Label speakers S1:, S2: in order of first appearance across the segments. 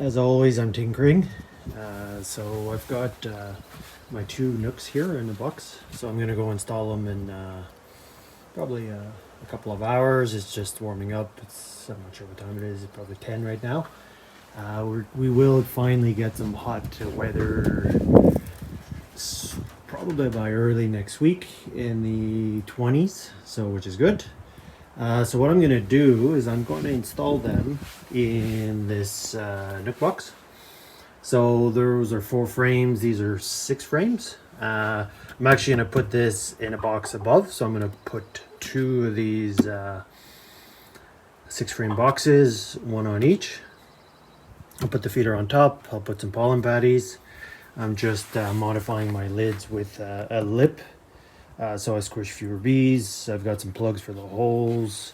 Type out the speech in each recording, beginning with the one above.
S1: As always, I'm tinkering. So I've got my two nucs here in the box. So I'm gonna go install them in probably a couple of hours. It's just warming up. I'm not sure what time it is. It's probably 10 right now. We will finally get some hot weather probably by early next week in the 20s, so which is good. So what I'm going to do is I'm going to install them in this Nook box. So those are 4 frames. These are 6 frames. I'm actually going to put this in a box above. So I'm going to put 2 of these 6 frame boxes, 1 on each. I'll put the feeder on top. I'll put some pollen patties. I'm just modifying my lids with a lip. So I squish fewer bees. I've got some plugs for the holes.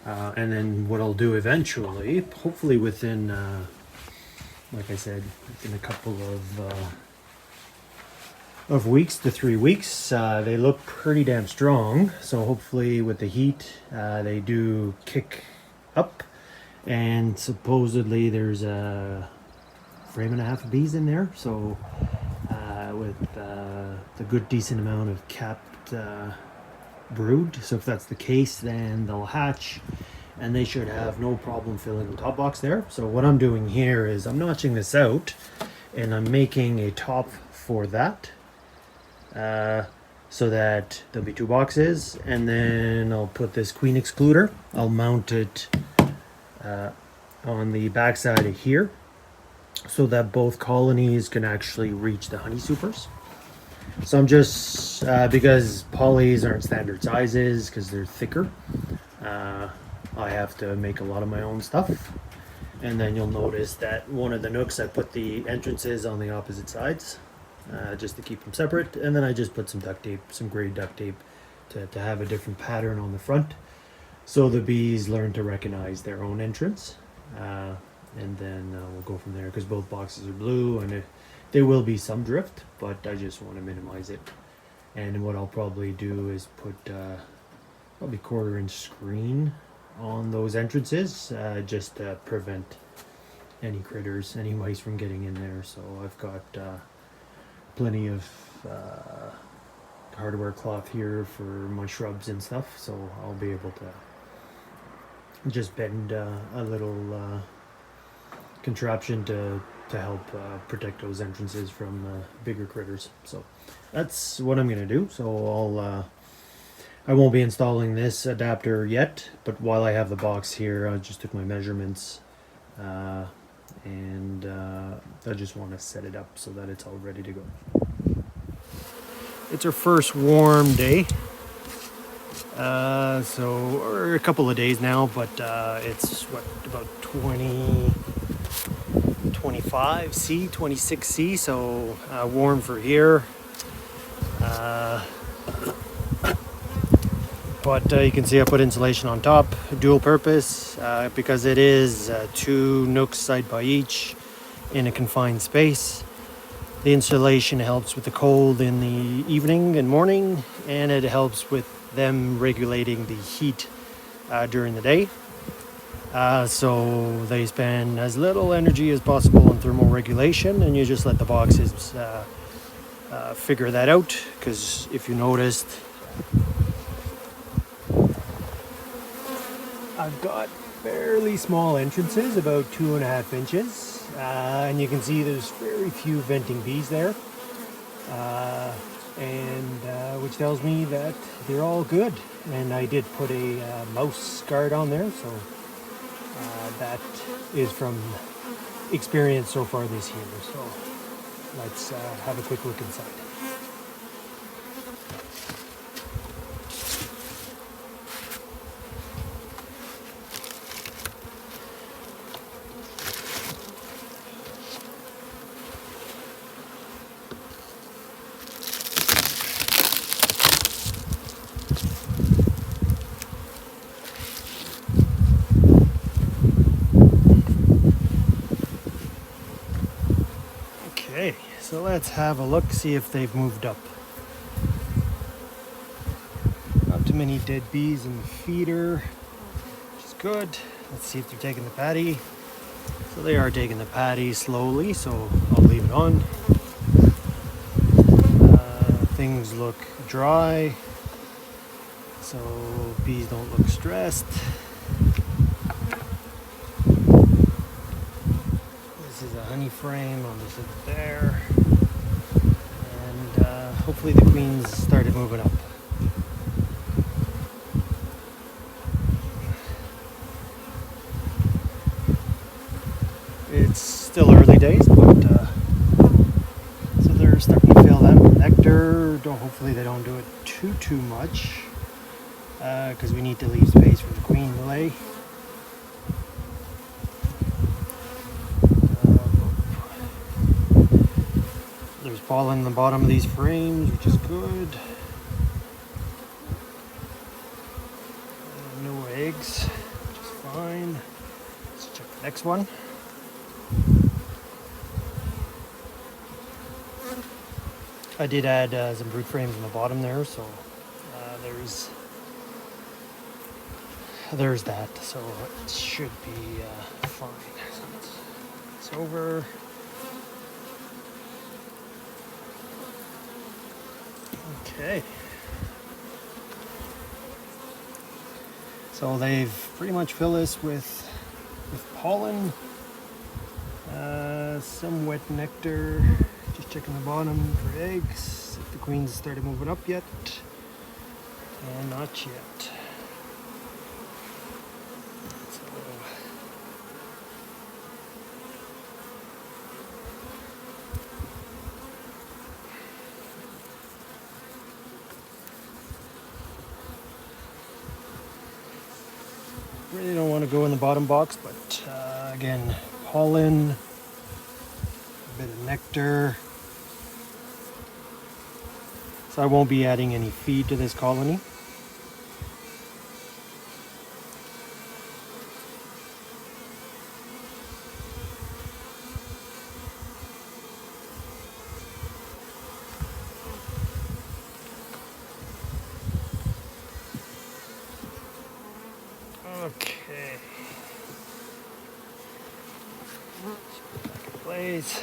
S1: And then what I'll do eventually, hopefully within, like I said, within a couple of weeks to 3 weeks, they look pretty damn strong. So hopefully with the heat, they do kick up. And supposedly there's a frame and a half of bees in there. So with the good decent amount of capped brood. So if that's the case, then they'll hatch and they should have no problem filling the top box there. So what I'm doing here is I'm notching this out and I'm making a top for that, so that there'll be 2 boxes, and then I'll put this queen excluder. I'll mount it on the back side of here so that both colonies can actually reach the honey supers. So I'm just, because polys aren't standard sizes because they're thicker, I have to make a lot of my own stuff. And then you'll notice that one of the nooks I put the entrances on the opposite sides, just to keep them separate. And then I just put some duct tape, some gray duct tape to have a different pattern on the front. So the bees learn to recognize their own entrance. And then we'll go from there because both boxes are blue and there will be some drift, but I just want to minimize it. And what I'll probably do is put probably 1/4-inch screen on those entrances, just to prevent any critters, any mice from getting in there. So I've got plenty of hardware cloth here for my shrubs and stuff, so I'll be able to just bend a little contraption to help protect those entrances from bigger critters. So that's what I'm gonna do. So I won't be installing this adapter yet, but while I have the box here, I just took my measurements, and I just want to set it up so that it's all ready to go. It's our first warm day, or a couple of days now, but it's what, about 25 C, 26 C, so warm for here. But you can see I put insulation on top, dual purpose, because it is 2 nooks side by each in a confined space. The insulation helps with the cold in the evening and morning, and it helps with them regulating the heat during the day. So they spend as little energy as possible on thermal regulation, and you just let the boxes figure that out. Because if you noticed, I've got fairly small entrances, about 2.5 inches, and you can see there's very few venting bees there, and which tells me that they're all good. And I did put a mouse guard on there, so that is from experience so far this year. So let's have a quick look inside. Okay, so let's have a look, see if they've moved up. Not too many dead bees in the feeder, which is good. Let's see if they're taking the patty. So they are taking the patty slowly, so I'll leave it on. Things look dry, so bees don't look stressed. This is a honey frame, I'll just leave it there. And hopefully the queens started moving up. It's still early days, but so they're starting to fill that with nectar. Hopefully they don't do it too much, because we need to leave space for the queen to lay. There's pollen in the bottom of these frames, which is good. No eggs, which is fine. Let's check the next one. I did add some brood frames in the bottom there, so there's that. So it should be fine. So it's over. Okay. So they've pretty much filled this with pollen, some wet nectar. Just checking the bottom for eggs. If the queens started moving up yet, and not yet. So really don't want to go in the bottom box, but again, pollen, a bit of nectar. So I won't be adding any feed to this colony. Okay. Back in place.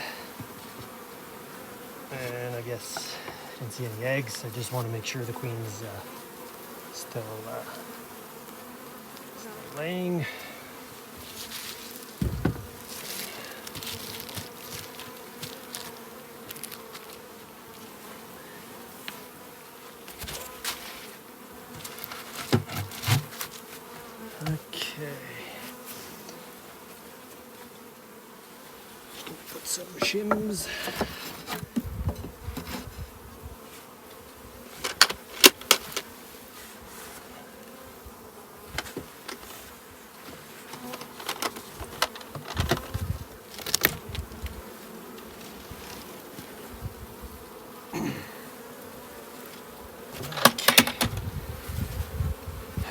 S1: And I guess I didn't see any eggs. I just want to make sure the queen's still laying. Okay. Put some shims.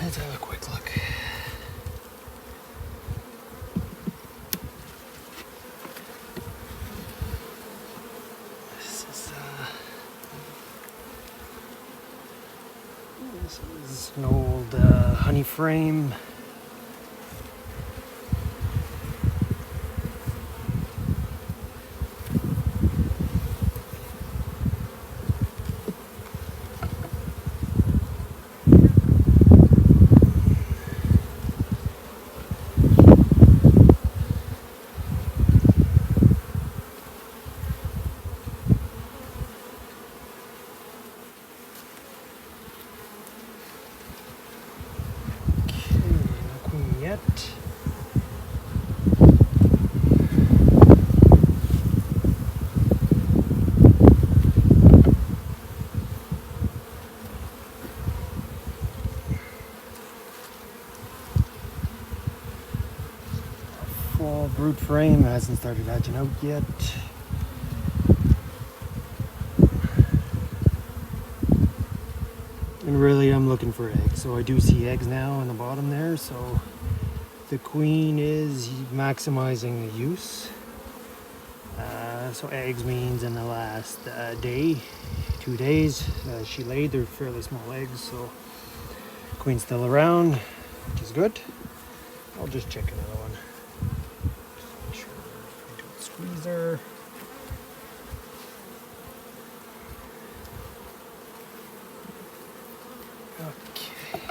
S1: Let's have a quick look. This is an old honey frame. Yet. Full brood frame hasn't started hatching out yet. And really I'm looking for eggs. So I do see eggs now on the bottom there, so the queen is maximizing the use. So eggs means in the last day, 2 days, she laid. They're fairly small eggs, so queen's still around, which is good. I'll just check another one. Just make sure. freezer. Okay.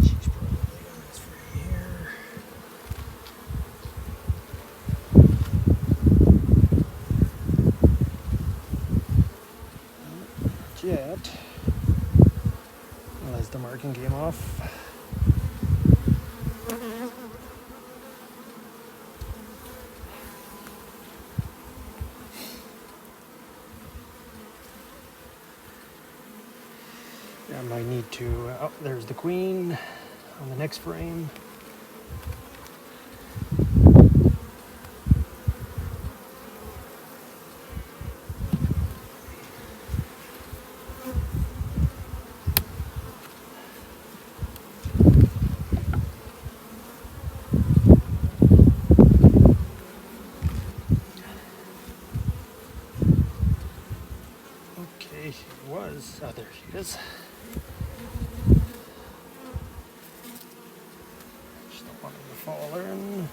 S1: She's probably on this frame here. Not yet. Unless the marking came off. I might need to, oh, there's the queen on the next frame. Okay, she was, oh, there she is. Just don't want her to fall in.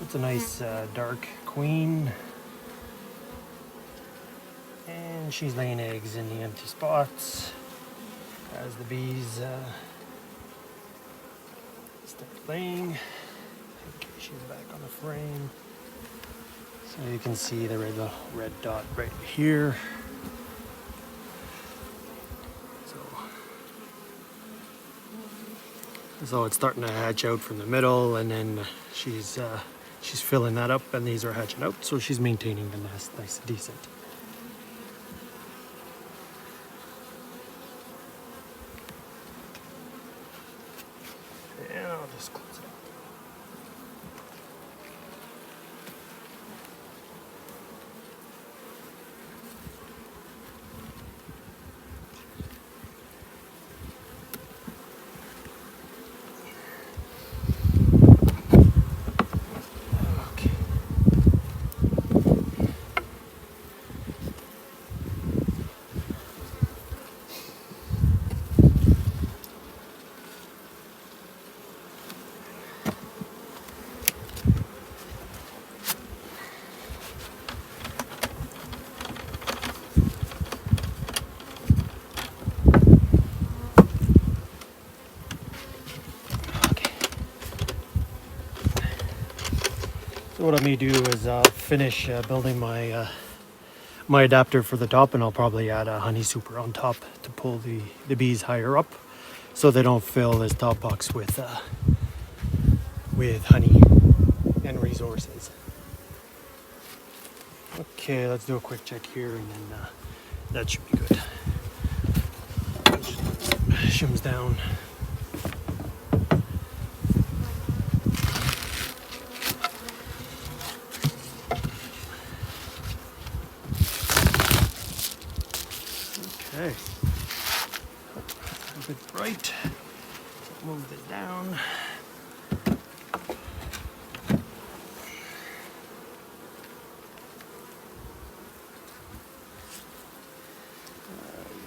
S1: It's a nice dark queen. And she's laying eggs in the empty spots as the bees start laying. Okay, she's back on the frame. So you can see the red dot right here. So it's starting to hatch out from the middle, and then she's filling that up, and these are hatching out. So she's maintaining the nest nice and decent. And I'll just close it up. So what I may do is finish building my my adapter for the top, and I'll probably add a honey super on top to pull the bees higher up, so they don't fill this top box with honey and resources. Okay, let's do a quick check here, and then that should be good. Shims down. Okay, a bit bright. Move this down.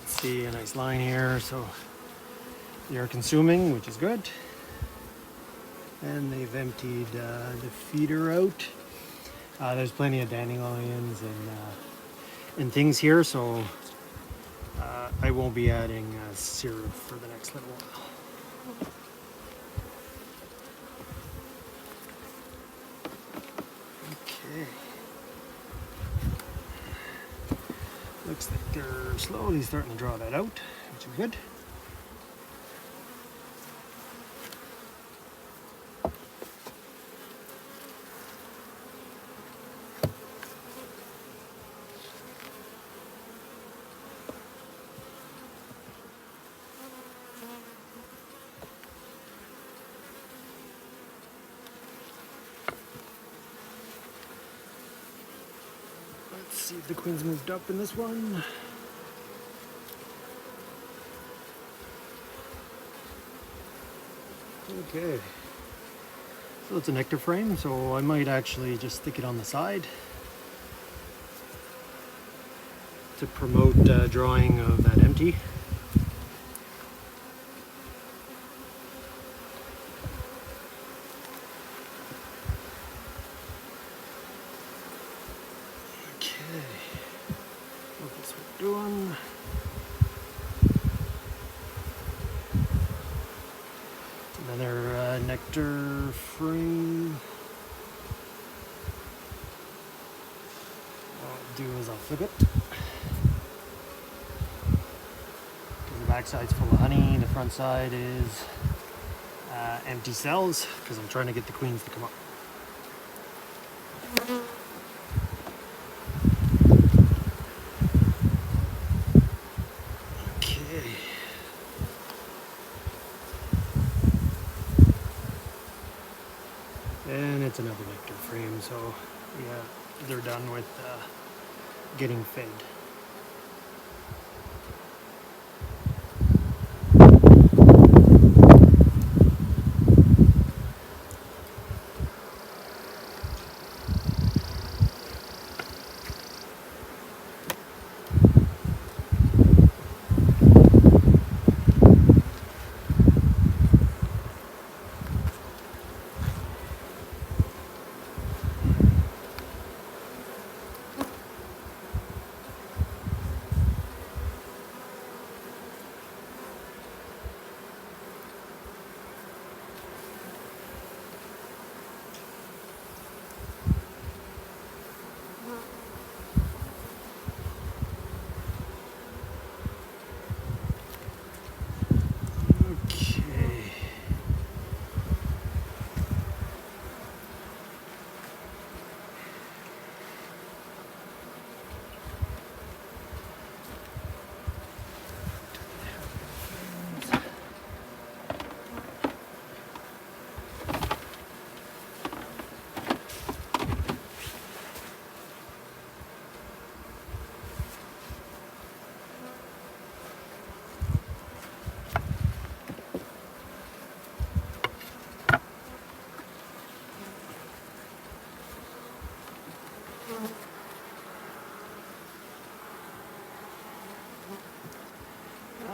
S1: See a nice line here, so they're consuming, which is good. And they've emptied the feeder out. There's plenty of dandelions and things here, so I won't be adding syrup for the next little while. Okay. Looks like they're slowly starting to draw that out, which is good. Let's see if the queen's moved up in this one. Okay, so it's a nectar frame, so I might actually just stick it on the side to promote drawing of that empty. doing. Another nectar frame. What I'll do is I'll flip it. The back side's full of honey. The front side is empty cells because I'm trying to get the queens to come up. Okay. And it's another nectar frame, so yeah, they're done with getting fed.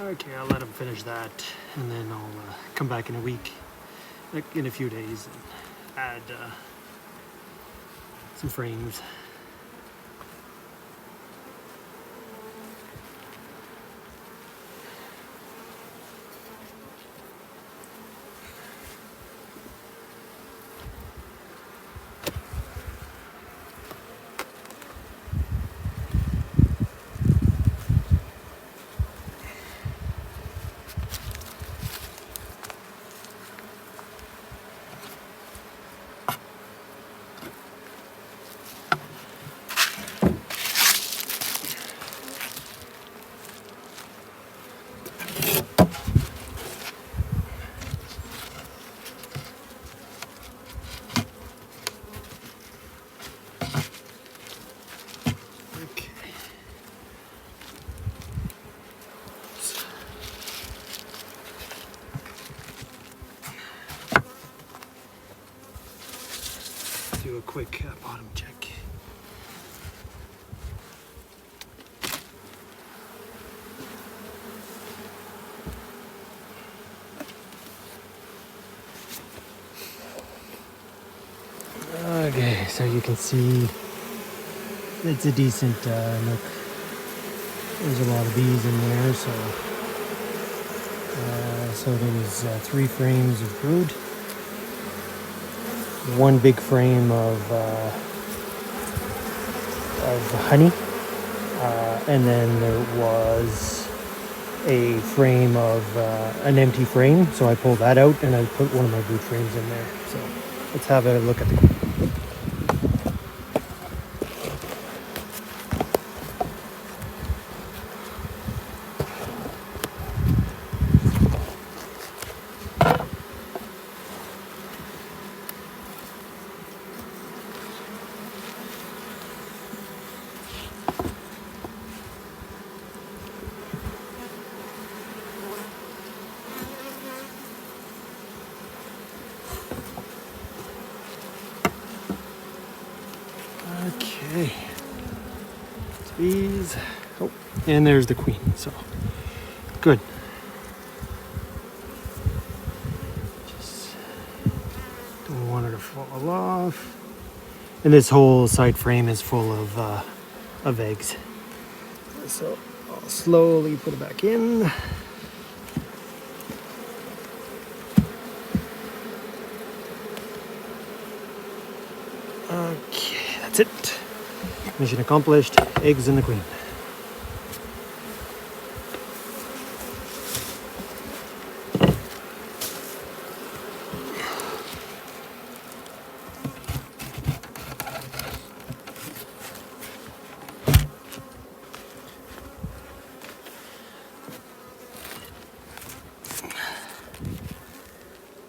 S1: Okay, I'll let them finish that, and then I'll come back in a week, in a few days, and add some frames. Do a quick bottom check. Okay, so you can see it's a decent nook. There's a lot of bees in there, so there was 3 frames of brood, 1 big frame of honey, and then there was a frame of an empty frame. So I pulled that out and I put one of my brood frames in there. So let's have a look at the queen. Okay, bees. Oh, and there's the queen. So good. Just don't want her to fall off. And this whole side frame is full of eggs. So I'll slowly put it back in. Okay, that's it. Mission accomplished. Eggs in the queen.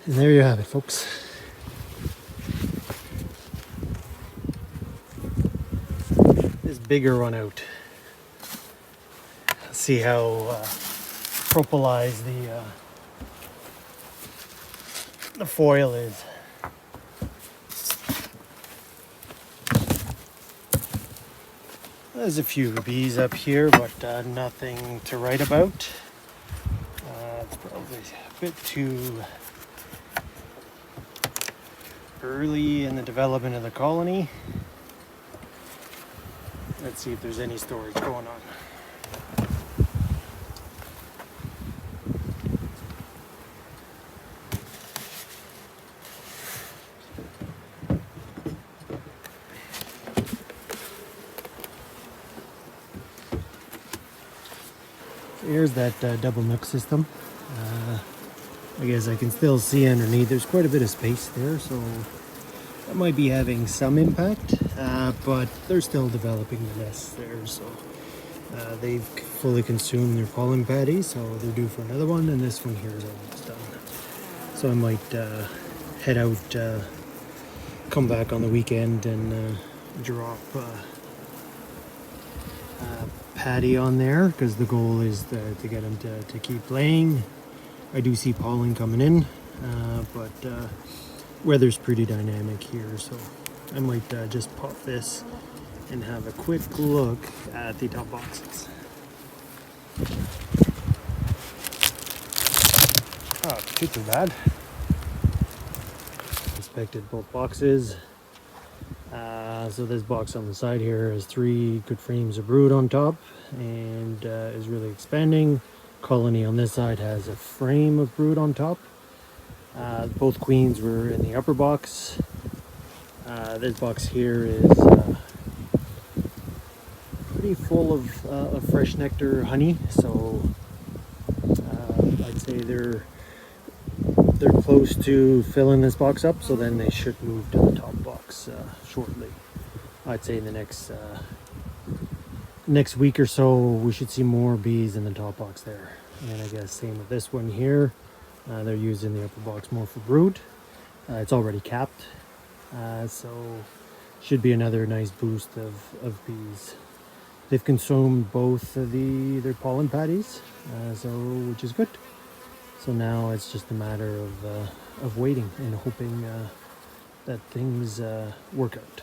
S1: And there you have it, folks. This bigger one out. Let's see how propolized the foil is. There's a few bees up here, but nothing to write about. It's probably a bit too early in the development of the colony. Let's see if there's any storage going on. So here's that double nook system. I guess I can still see underneath. There's quite a bit of space there, so that might be having some impact, but they're still developing the nests there, so they've fully consumed their pollen patties, so they're due for another one, and this one here is almost done. So I might head out, come back on the weekend and drop patty on there, because the goal is to get them to keep laying. I do see pollen coming in, but weather's pretty dynamic here, so I might just pop this and have a quick look at the top boxes. Oh, too bad. Inspected both boxes. So this box on the side here has 3 good frames of brood on top and is really expanding. Colony on this side has a frame of brood on top. Both queens were in the upper box. This box here is pretty full of fresh nectar honey, so I'd say they're close to filling this box up, so then they should move to the top box shortly. I'd say in the next week or so we should see more bees in the top box there. And I guess same with this one here. They're using the upper box more for brood. It's already capped, so should be another nice boost of bees. They've consumed both of their pollen patties, so which is good. So now it's just a matter of waiting and hoping that things work out.